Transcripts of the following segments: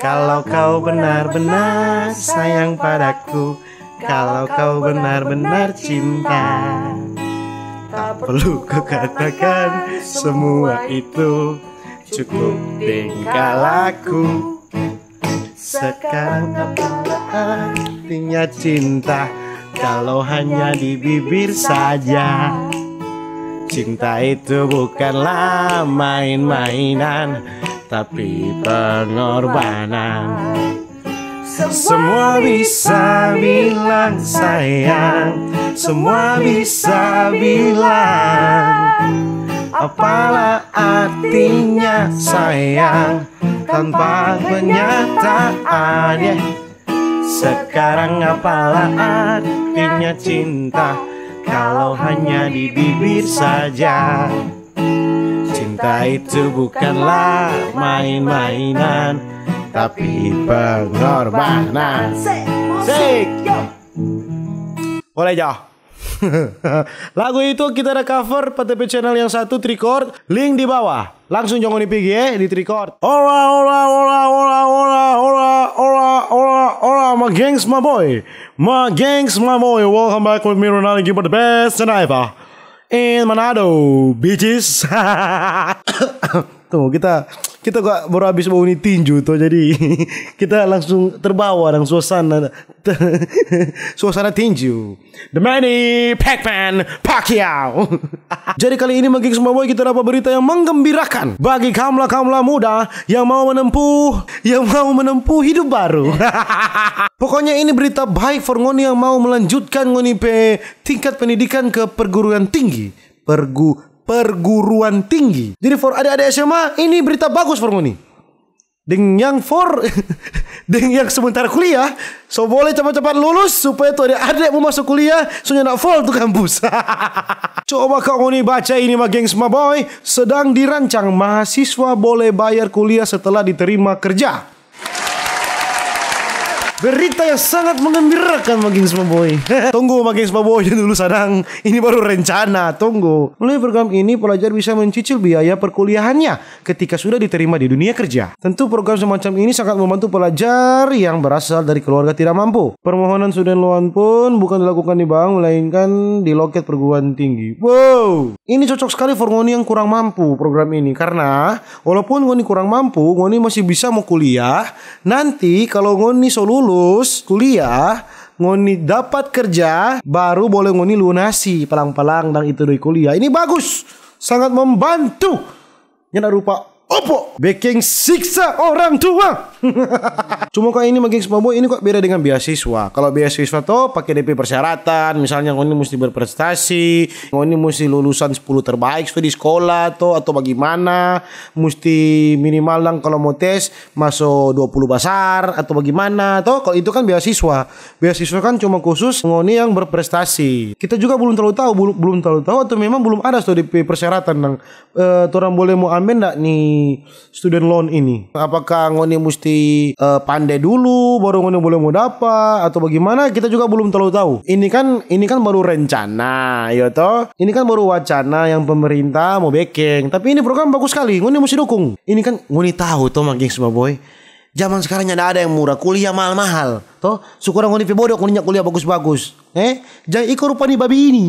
Kalau kau benar-benar sayang padaku, kalau kau benar-benar cinta, tak perlu kau katakan semua itu, cukup tingkah laku. Sekarang apa artinya cinta kalau hanya di bibir saja? Cinta itu bukanlah main-mainan, tapi pengorbanan. Semua bisa bilang sayang, semua bisa bilang, apalah artinya sayang tanpa kenyataan, ya. Sekarang apalah artinya cinta kalau hanya di bibir saja? Cinta itu bukanlah main-mainan, tapi pengorbanan. Sik. Boleh jauh. Lagu itu kita ada cover PTP channel yang satu Tricord, link di bawah. Langsung jangan dipigi ya di Tricord. Ora, my gangs, my boy. My gangs, my boy. Welcome back with me, Ronaldo, give the best and ever in Manado, bitches. Tuh kita gak baru habis bau ini tinju tuh, jadi kita langsung terbawa dengan suasana tinju. The Manny Pacman Pacquiao. Jadi kali ini bagi semua boy kita dapat berita yang menggembirakan bagi kamla muda yang mau menempuh hidup baru. Pokoknya ini berita baik for ngoni yang mau melanjutkan ngoni pe tingkat pendidikan ke perguruan tinggi. Perguruan tinggi. Jadi for adik-adik SMA ini berita bagus for ngoni. Dengan yang sementara kuliah, so boleh cepat-cepat lulus supaya tuh adik mau masuk kuliah, soalnya nak fall tuh kampus. Coba kau ngoni baca ini mah gengs ma boy, sedang dirancang mahasiswa boleh bayar kuliah setelah diterima kerja. Berita yang sangat menggembirakan Maging Semua Boy. Tunggu Maging Semua Boy dulu sadang. Ini baru rencana. Tunggu. Melalui program ini pelajar bisa mencicil biaya perkuliahannya ketika sudah diterima di dunia kerja. Tentu program semacam ini sangat membantu pelajar yang berasal dari keluarga tidak mampu. Permohonan student loan pun bukan dilakukan di bank, melainkan di loket perguruan tinggi. Wow. Ini cocok sekali for ngoni yang kurang mampu program ini. Karena walaupun ngoni kurang mampu, ngoni masih bisa mau kuliah. Nanti kalau ngoni lulus kuliah, ngoni dapat kerja, baru boleh ngoni lunasi palang-palang dan itu dari kuliah. Ini bagus, sangat membantu. Nyana rupa opo baking siksa orang tua. Cuma kok ini Maging Semua Boy ini kok beda dengan beasiswa. Kalau beasiswa tuh pakai DP persyaratan, misalnya ngoni mesti berprestasi, ngoni mesti lulusan 10 terbaik di sekolah tuh, atau bagaimana, mesti minimal lang kalau mau tes masuk 20 besar atau bagaimana tuh. Kalau itu kan beasiswa. Beasiswa kan cuma khusus ngoni yang berprestasi. Kita juga belum terlalu tahu atau memang belum ada tuh DP persyaratan yang orang boleh mau ambil enggak nih student loan ini. Apakah ngoni mesti pandai dulu baru ngoni boleh mau dapat atau bagaimana, kita juga belum terlalu tahu. Ini kan baru rencana ya toh. Ini kan baru wacana yang pemerintah mau backing. Tapi ini program bagus sekali, ngoni mesti dukung. Ini kan ngoni tahu toh Maging Semua Boy. Zaman sekarang tidak ada yang murah, kuliah mahal-mahal. Toh, syukur ngoni bodoh ngoni kuliah bagus-bagus. Jangan ikut rupa nih babi ini.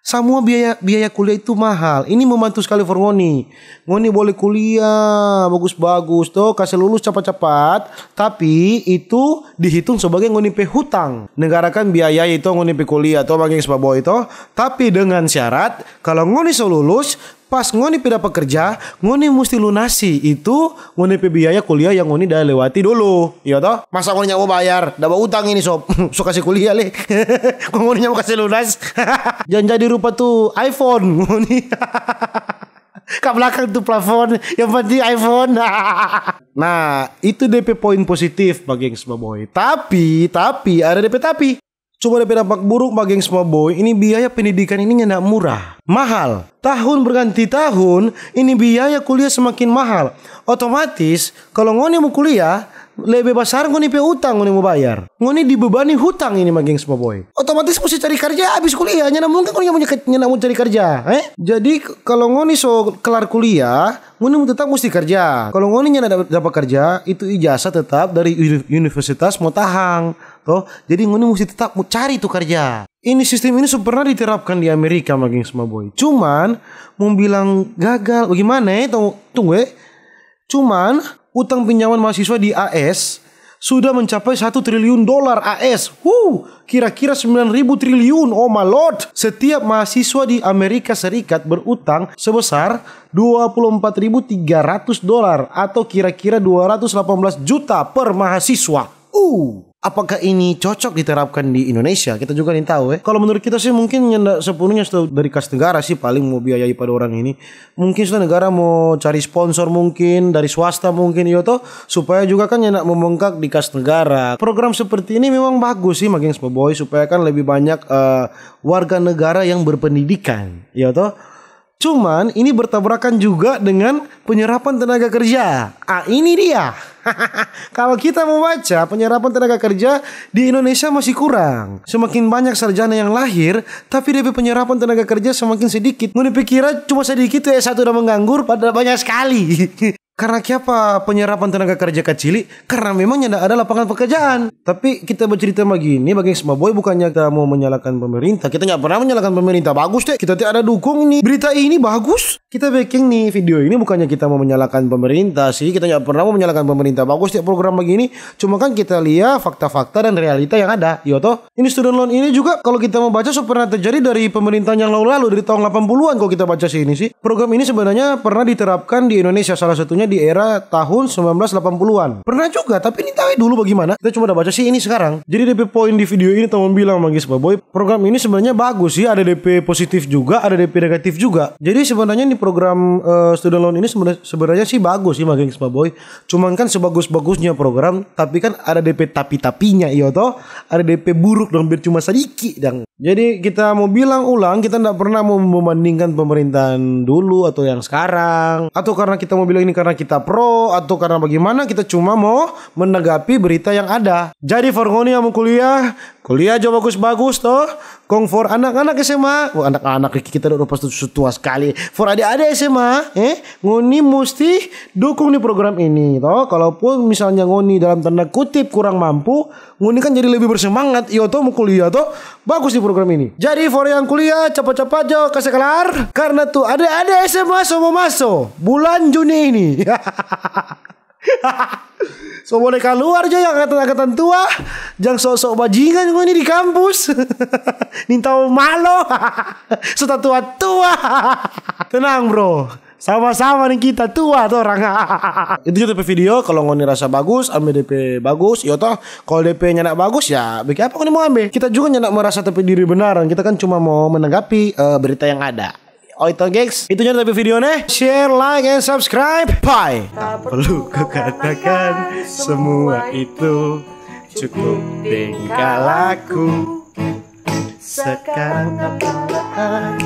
Semua biaya kuliah itu mahal. Ini membantu sekali for ngoni. Ngoni boleh kuliah bagus-bagus toh, kasih lulus cepat-cepat, tapi itu dihitung sebagai ngoni pe hutang. Negara kan biaya itu ngoni pe kuliah toh Maging Semua Boy toh. Tapi dengan syarat kalau ngoni lulus, pas ngoni pindah pekerja, ngoni mesti lunasi itu ngoni pe biaya kuliah yang ngoni dah lewati dulu, ya toh. Masa ngoni mau bayar, dah utang ini sob, so kasih kuliah le. Kok ngoni mau kasih lunas? Jangan jadi rupa tuh iPhone ngoni. Ke belakang tuh plafon, yang penting iPhone. Nah, itu DP poin positif Maging Semua Boy. Tapi ada DP tapi. Coba DP dampak buruk Maging Semua Boy, ini biaya pendidikan ini nggak murah. mahal. Tahun berganti tahun, ini biaya kuliah semakin mahal. Otomatis, kalau ngoni mau kuliah, lebih besar ngoni pe utang ngoni mau bayar. Ngoni dibebani hutang ini mah gengs boy. Otomatis mesti cari kerja habis kuliah. Nyana mungkin ngoni mau cari kerja. Jadi kalau ngoni so kelar kuliah, ngoni tetap mesti kerja. Kalau ngoni nyana dapat kerja, itu ijazah tetap dari universitas mau tahang. Toh, jadi ngoni mesti tetap mau cari itu kerja. Ini sistem ini pernah diterapkan di Amerika maging semua boy. Cuman mau bilang gagal bagaimana tunggu Cuman utang pinjaman mahasiswa di AS sudah mencapai 1 triliun dolar AS. Kira-kira 9.000 triliun. Oh my lord. Setiap mahasiswa di Amerika Serikat berutang sebesar 24.300 dolar atau kira-kira 218 juta per mahasiswa. Apakah ini cocok diterapkan di Indonesia? Kita juga ingin tahu. Kalau menurut kita sih mungkin sepenuhnya dari kas negara sih paling mau biayai pada orang ini. Mungkin sudah negara mau cari sponsor mungkin dari swasta mungkin supaya juga kan nak membengkak di kas negara. Program seperti ini memang bagus sih maging boy supaya kan lebih banyak warga negara yang berpendidikan, Cuman ini bertabrakan juga dengan penyerapan tenaga kerja. Ini dia. Kalau kita mau baca penyerapan tenaga kerja di Indonesia masih kurang. Semakin banyak sarjana yang lahir, tapi DP penyerapan tenaga kerja semakin sedikit. Mau dipikir cuma sedikit S1 udah menganggur, padahal banyak sekali. Karena kenapa penyerapan tenaga kerja kecil? Karena memang tidak ada lapangan pekerjaan. Tapi kita bercerita begini, bagi semua boy bukannya kita mau menyalahkan pemerintah. Kita nggak pernah menyalahkan pemerintah. Bagus deh, kita tidak ada dukung nih. Berita ini bagus. Kita bikin nih video ini bukannya kita mau menyalahkan pemerintah sih. Kita nggak pernah mau menyalahkan pemerintah. Bagus deh program begini. Cuma kan kita lihat fakta-fakta dan realita yang ada. Ini student loan ini juga kalau kita mau baca pernah terjadi dari pemerintahan yang lalu-lalu dari tahun 80-an kalau kita baca sih ini sih. Program ini sebenarnya pernah diterapkan di Indonesia, salah satunya di era tahun 1980-an. Pernah juga, tapi ini tahu dulu bagaimana. Kita cuma udah baca sih ini sekarang. Jadi DP poin di video ini teman bilang magis boy, program ini sebenarnya bagus sih, ada DP positif juga, ada DP negatif juga. Jadi sebenarnya ini program student loan ini sebenarnya sih bagus sih magis boy. Cuman kan sebagus-bagusnya program, tapi kan ada DP tapi-tapinya ada DP buruk dan cuma sedikit dan. Jadi kita mau bilang ulang, kita tidak pernah mau membandingkan pemerintahan dulu atau yang sekarang, atau karena kita mau bilang ini karena kita pro atau karena bagaimana, kita cuma mau menanggapi berita yang ada. Jadi for ngoni yang mau kuliah aja bagus-bagus Kong for anak-anak SMA, anak-anak kita udah pasti tua sekali. For adik-adik SMA, ngoni mesti dukung nih program ini Kalaupun misalnya ngoni dalam tanda kutip kurang mampu, ngoni kan jadi lebih bersemangat mau kuliah bagus nih program ini. Jadi for yang kuliah cepat-cepat kasih kelar karena tuh adik-adik SMA semua masuk bulan Juni ini. So boleh keluar aja yang angkatan tua, jangan sok-sok bajingan gue ini di kampus. Nintau malo. Sudah tua-tua. Tenang bro, sama-sama nih kita tua tuh orang. Itu DP video. Kalau ngoni rasa bagus, ambil DP bagus. Kalau DP nyanak bagus ya bikin apa ngoni mau ambil. Kita juga nyanak merasa tapi diri benaran. Kita kan cuma mau menanggapi berita yang ada. Itu gengs, itu nyata video nih. Share, like, and subscribe. Bye. Tak perlu kukatakan semua itu, cukup tingkah laku. Sekarang apa